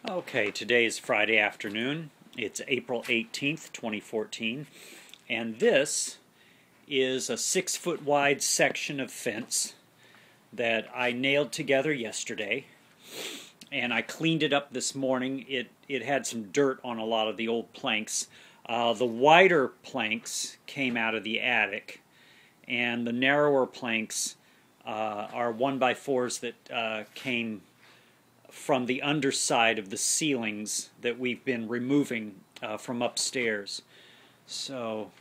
Okay, today is Friday afternoon. It's April 18th, 2014, and this is a 6-foot wide section of fence that I nailed together yesterday, and I cleaned it up this morning. It had some dirt on a lot of the old planks. The wider planks came out of the attic, and the narrower planks are 1x4s that came from the underside of the ceilings that we've been removing from upstairs. So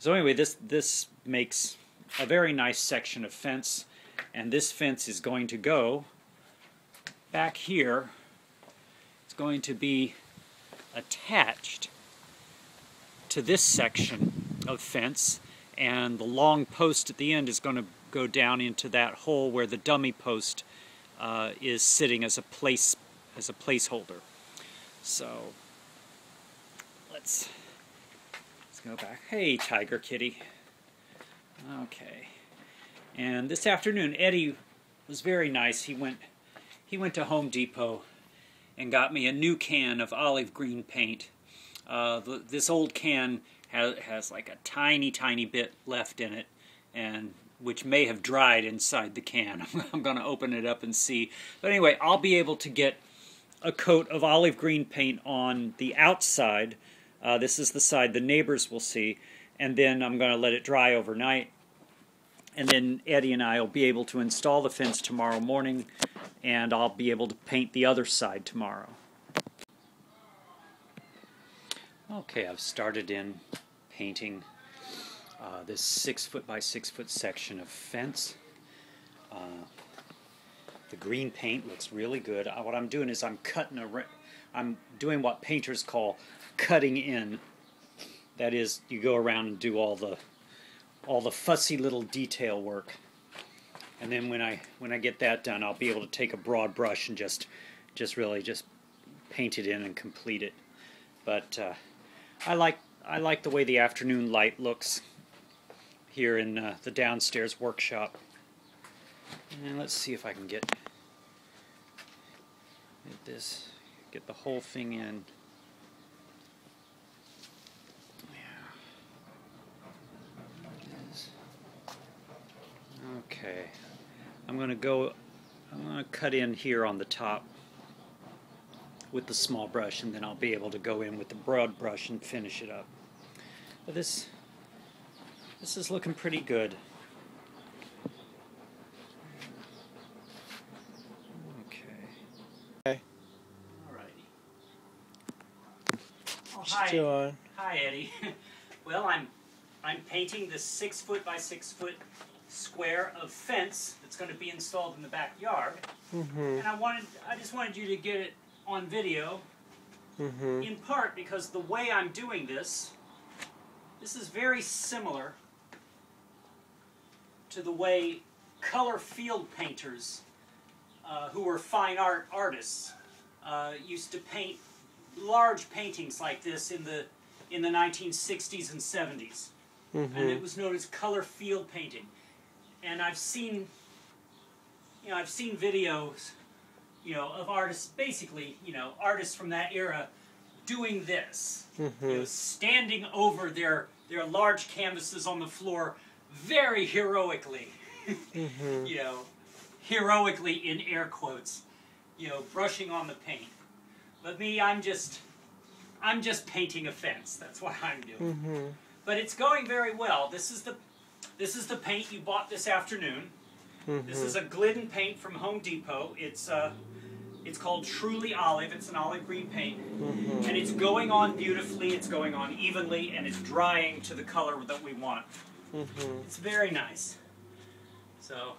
anyway, this makes a very nice section of fence, and this fence is going to go back here. It's going to be attached to this section of fence, and the long post at the end is going to go down into that hole where the dummy post is sitting as a placeholder. So let's go back. Hey, Tiger Kitty. Okay. And this afternoon, Eddie was very nice. He went to Home Depot and got me a new can of olive green paint. This old can has like a tiny bit left in it, and which may have dried inside the can. I'm going to open it up and see. But anyway, I'll be able to get a coat of olive green paint on the outside. This is the side the neighbors will see. And then I'm going to let it dry overnight. And then Eddie and I will be able to install the fence tomorrow morning, and I'll be able to paint the other side tomorrow. Okay, I've started in painting this 6-foot by 6-foot section of fence. The green paint looks really good. What I'm doing is I'm doing what painters call cutting in. That is, you go around and do all the fussy little detail work, and then when I get that done, I'll be able to take a broad brush and just really paint it in and complete it. But I like the way the afternoon light looks here in the downstairs workshop. And let's see if I can get the whole thing in. Okay, I'm going to cut in here on the top with the small brush, and then I'll be able to go in with the broad brush and finish it up. But this is looking pretty good. Okay. Alrighty. Oh, hi. Still on. Hi, Eddie. Well, I'm painting this 6-foot by 6-foot square of fence that's going to be installed in the backyard. And I just wanted you to get it on video. In part because the way I'm doing this is very similar to the way color field painters, who were fine art artists, used to paint large paintings like this in the 1960s and 70s. And it was known as color field painting. And I've seen videos, of artists, basically, artists from that era doing this, standing over their large canvases on the floor very heroically, heroically in air quotes, brushing on the paint. But me, I'm just painting a fence. That's what I'm doing. But it's going very well. This is the paint you bought this afternoon. This is a Glidden paint from Home Depot. It's called Truly Olive. It's an olive green paint. And it's going on beautifully, it's going on evenly, and it's drying to the color that we want. It's very nice. So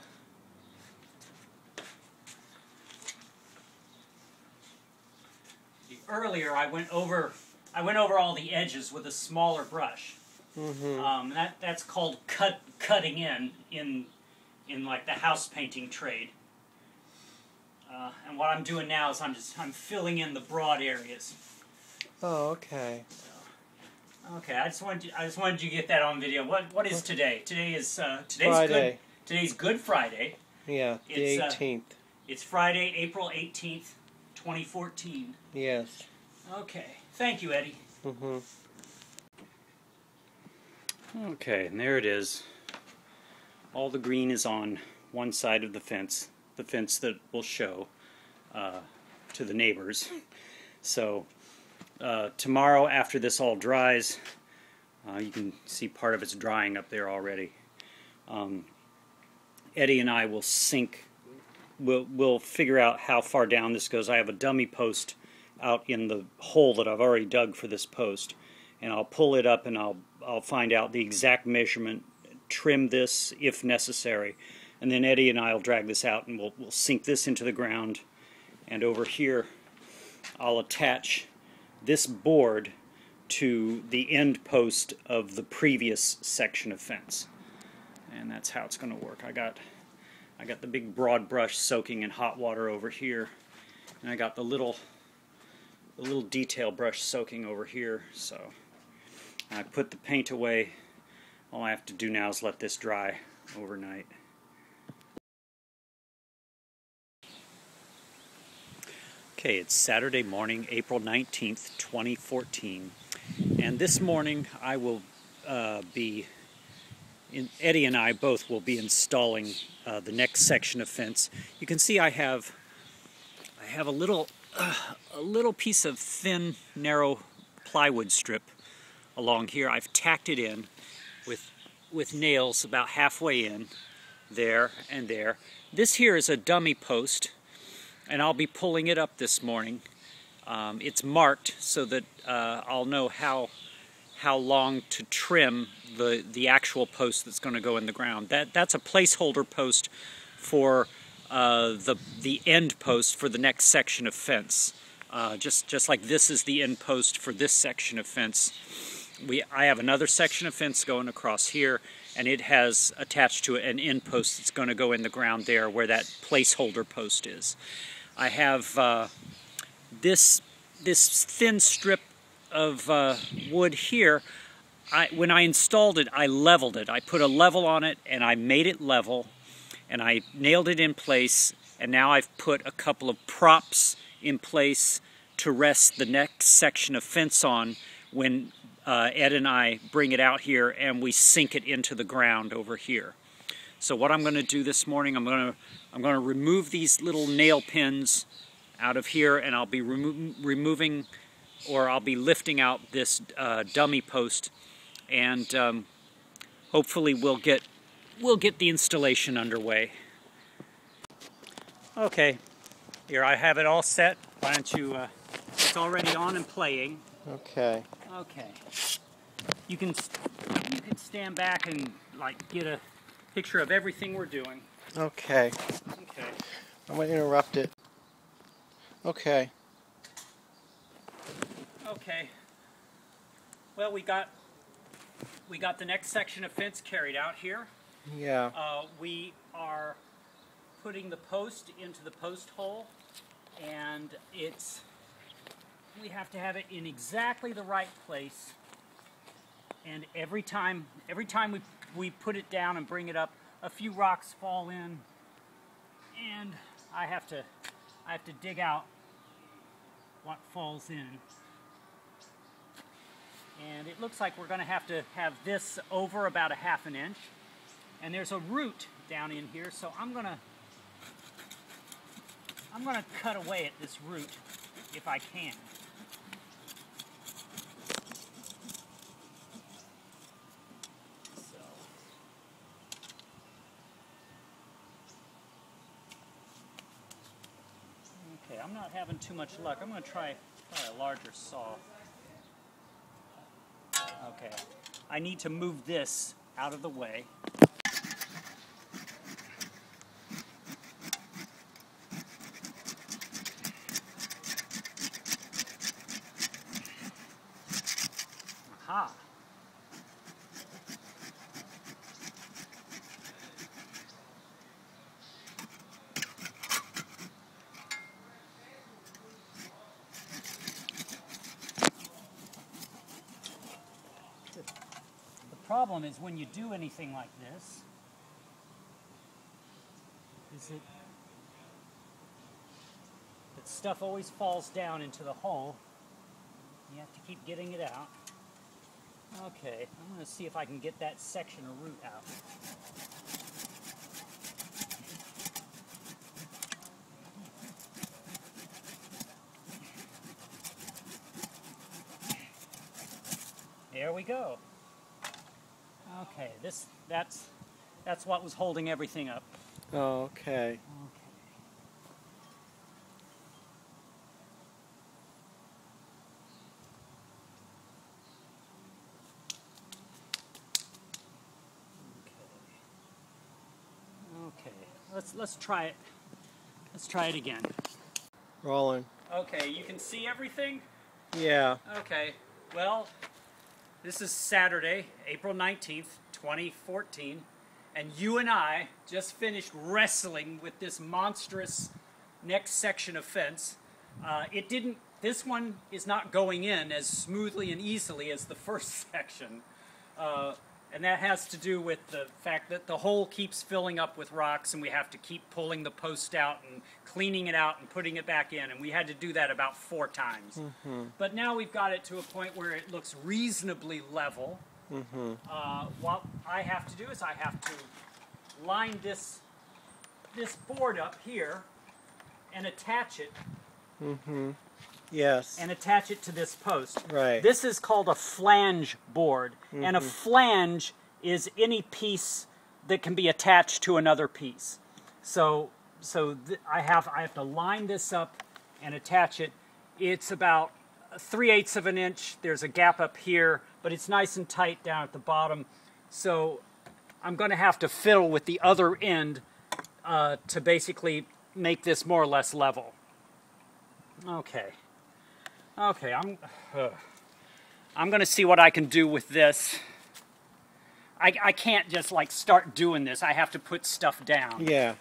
earlier I went over all the edges with a smaller brush. That's called cutting in like the house painting trade. And what I'm doing now is I'm filling in the broad areas. Oh, okay. Okay, I just wanted you to get that on video. What is today? Today's Friday. Today's Good Friday. Yeah, the 18th. It's Friday, April 18th, 2014. Yes. Okay. Thank you, Eddie. Mm-hmm. Okay, and there it is. All the green is on one side of the fence that will show to the neighbors. So tomorrow, after this all dries, you can see part of it's drying up there already. Eddie and I will sink. We'll figure out how far down this goes. I have a dummy post out in the hole that I've already dug for this post, and I'll pull it up and I'll find out the exact measurement, trim this if necessary, and then Eddie and I will drag this out and we'll sink this into the ground. And over here, I'll attach this board to the end post of the previous section of fence, and that's how it's going to work. I got the big broad brush soaking in hot water over here, and I got the little detail brush soaking over here. So I put the paint away. All I have to do now is let this dry overnight. Okay, it's Saturday morning, April 19th, 2014, and this morning I will Eddie and I both will be installing the next section of fence. You can see I have a little piece of thin, narrow plywood strip along here. I've tacked it in with nails about halfway in, there and there. This here is a dummy post, and I'll be pulling it up this morning. It's marked so that I'll know how long to trim the actual post that's going to go in the ground. That's a placeholder post for the end post for the next section of fence. Just like this is the end post for this section of fence. I have another section of fence going across here, and it has attached to it an end post that's going to go in the ground there where that placeholder post is. I have this thin strip of wood here. When I installed it, I leveled it. I put a level on it and I made it level, and I nailed it in place, and now I've put a couple of props in place to rest the next section of fence on when Ed and I bring it out here and we sink it into the ground over here. So what I'm going to do this morning, I'm going to remove these little nail pins out of here, and I'll be removing, or I'll be lifting out this dummy post, and hopefully we'll get the installation underway. Okay, here I have it all set. Why don't you? It's already on and playing. Okay. Okay. You can stand back and like get a picture of everything we're doing. Okay. Okay. I'm going to interrupt it. Okay. Okay. Well, we got the next section of fence carried out here. Yeah. We are putting the post into the post hole, and we have to have it in exactly the right place. And every time we put it down and bring it up, a few rocks fall in, and I have to dig out what falls in. And it looks like we're going to have this over about a ½ inch. And there's a root down in here, so I'm gonna cut away at this root if I can. So okay, I'm not having too much luck. I'm going to try a larger saw. Okay, I need to move this out of the way. Aha. The problem is when you do anything like this, the stuff always falls down into the hole. You have to keep getting it out. Okay, I'm going to see if I can get that section of root out. There we go. Okay, that's what was holding everything up. Oh, okay. Okay, let's try it. Let's try it again. Rolling. Okay, you can see everything? Yeah. Okay, well, this is Saturday, April 19th, 2014, and you and I just finished wrestling with this monstrous next section of fence. This one is not going in as smoothly and easily as the first section. And that has to do with the fact that the hole keeps filling up with rocks and we have to keep pulling the post out and cleaning it out and putting it back in. And we had to do that about 4 times. Mm-hmm. But now we've got it to a point where it looks reasonably level. Mm-hmm. What I have to do is I have to line this board up here and attach it. Mm-hmm. Yes. And attach it to this post. Right. This is called a flange board, and a flange is any piece that can be attached to another piece. So I have to line this up and attach it. It's about 3/8 of an inch. There's a gap up here, but it's nice and tight down at the bottom. So I'm going to have to fiddle with the other end to basically make this more or less level. Okay. Okay, I'm going to see what I can do with this. I can't just like start doing this. I have to put stuff down. Yeah.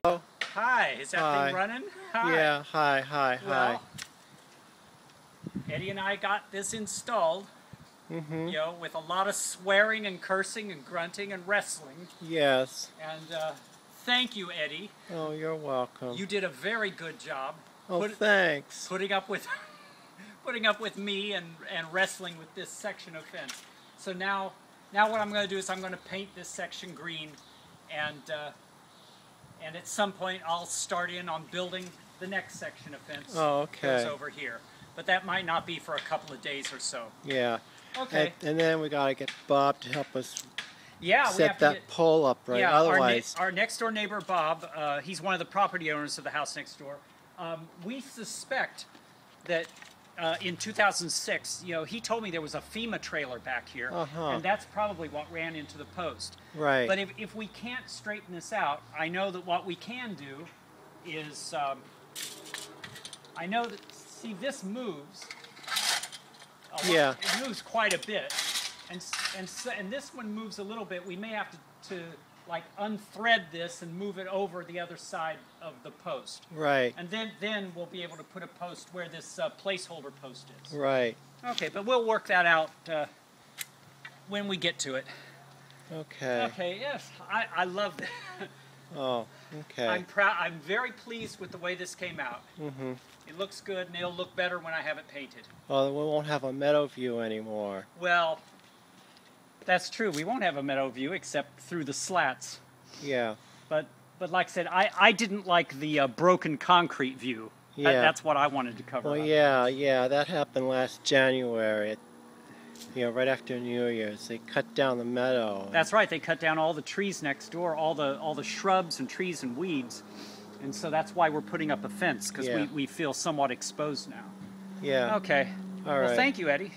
Hello? Hi, is that thing running? Hi. Yeah, hi. Well, Eddie and I got this installed, you know, with a lot of swearing and cursing and grunting and wrestling. Yes. And thank you, Eddie. Oh, you're welcome. You did a very good job. Oh, thanks. Putting up with me and wrestling with this section of fence. So now what I'm going to do is I'm going to paint this section green, and at some point I'll start in on building the next section of fence. Oh, okay. Goes over here, but that might not be for a couple of days or so. Yeah. Okay. And then we got to get Bob to help us. Yeah, set we have that to get, pole up right. Yeah, otherwise, our next door neighbor Bob, he's one of the property owners of the house next door. We suspect that in 2006, you know, he told me there was a FEMA trailer back here, and that's probably what ran into the post. Right. But if we can't straighten this out, I know that what we can do is, I know that, see, this moves. Yeah. It moves quite a bit, and this one moves a little bit. We may have to like unthread this and move it over the other side of the post. Right. And then we'll be able to put a post where this placeholder post is. Right. Okay, but we'll work that out when we get to it. Okay. Okay, yes, I love that. Oh, okay. I'm proud. I'm very pleased with the way this came out. Mm-hmm. It looks good, and it'll look better when I have it painted. Well, we won't have a meadow view anymore. Well, that's true. We won't have a meadow view except through the slats. Yeah. But like I said, I didn't like the broken concrete view. Yeah. That's what I wanted to cover. Well, up. yeah, that happened last January. Right after New Year's, they cut down the meadow. That's right. They cut down all the trees next door, all the shrubs and trees and weeds, and so that's why we're putting up a fence because we feel somewhat exposed now. Yeah. Okay. All right. Well, thank you, Eddie.